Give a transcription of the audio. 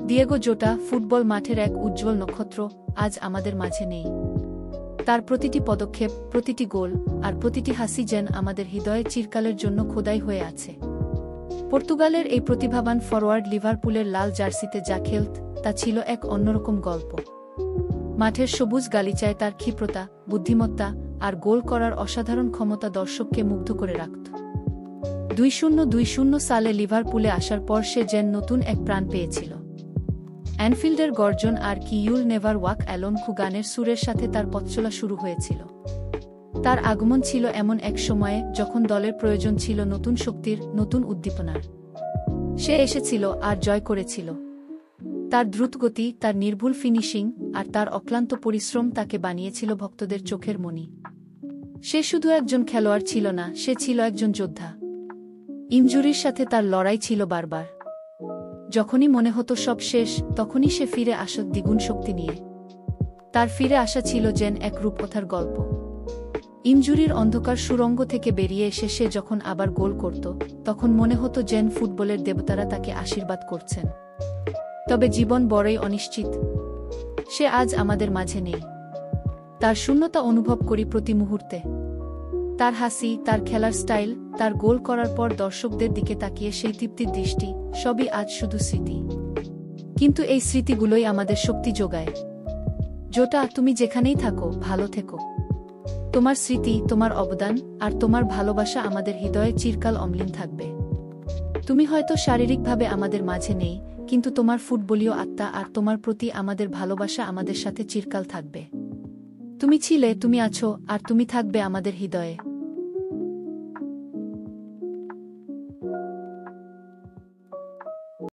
Diego জোটা, football মাঠের এক উজ্জ্বল নক্ষত্র, আজ আমাদের মাঝে নেই। তার প্রতিটি পদক্ষেপ, প্রতিটি গোল আর প্রতিটি হাসি যেন আমাদের হৃদয়ে চিরকালের জন্য খোদাই হয়ে আছে। পর্তুগালের এই প্রতিভাবান ফরোয়ার্ড লিভারপুলের লাল জার্সিতে যা খেলত, তা ছিল এক অন্যরকম গল্প। মাঠের সবুজ গালিচায় তার ক্ষিপ্রতা, বুদ্ধিমত্তা আর গোল করার অসাধারণ ক্ষমতা দর্শককে মুগ্ধ করে রাখত। 2020 সালে লিভারপুলে আসার পর সে যেন নতুন এক প্রাণ পেয়েছিল। অ্যানফিল্ডের গর্জন আর কি ইউল নেভার ওয়াক অ্যালোন গানের সুরের সাথে তার পথচলা শুরু হয়েছিল। তার আগমন ছিল এমন এক সময়ে যখন দলের প্রয়োজন ছিল নতুন শক্তির, নতুন উদ্দীপনার। সে এসেছিল আর জয় করেছিল। তার দ্রুতগতি, তার নির্ভুল ফিনিশিং আর তার অক্লান্ত পরিশ্রম তাকে বানিয়েছিল ভক্তদের চোখের মণি। সে শুধু একজন খেলোয়াড় ছিল না, সে ছিল একজন যোদ্ধা। ইনজুরির সাথে তার লড়াই ছিল বারবার। যখনই মনে হতো সব শেষ, তখনই সে ফিরে আসত দ্বিগুণ শক্তি নিয়ে। তার ফিরে আসা ছিল যেন এক রূপকথার গল্প। ইনজুরির অন্ধকার সুড়ঙ্গ থেকে বেরিয়ে এসে সে যখন আবার গোল করত, তখন মনে হতো যেন ফুটবলের দেবতারা তাকে আশীর্বাদ করছেন। তবে জীবন বড়ই অনিশ্চিত। সে আজ আমাদের মাঝে নেই। তার শূন্যতা অনুভব করি প্রতি মুহূর্তে। তার হাসি, তার খেলার স্টাইল, তার গোল করার পর দর্শকদের দিকে তাকিয়ে সেই তৃপ্তির দৃষ্টি, সবই আজ শুধু স্মৃতি। কিন্তু এই স্মৃতিগুলোই আমাদের শক্তি যোগায়। জোটা, তুমি যেখানেই থাকো, ভালো থেকো। তোমার স্মৃতি, তোমার অবদান আর তোমার ভালোবাসা আমাদের হৃদয়ে চিরকাল অম্লিন থাকবে। তুমি হয়তো শারীরিকভাবে আমাদের মাঝে নেই, কিন্তু তোমার ফুটবলীয় আত্মা আর তোমার প্রতি আমাদের ভালোবাসা আমাদের সাথে চিরকাল থাকবে। তুমি ছিলে, তুমি আছো আর তুমি থাকবে আমাদের হৃদয়ে।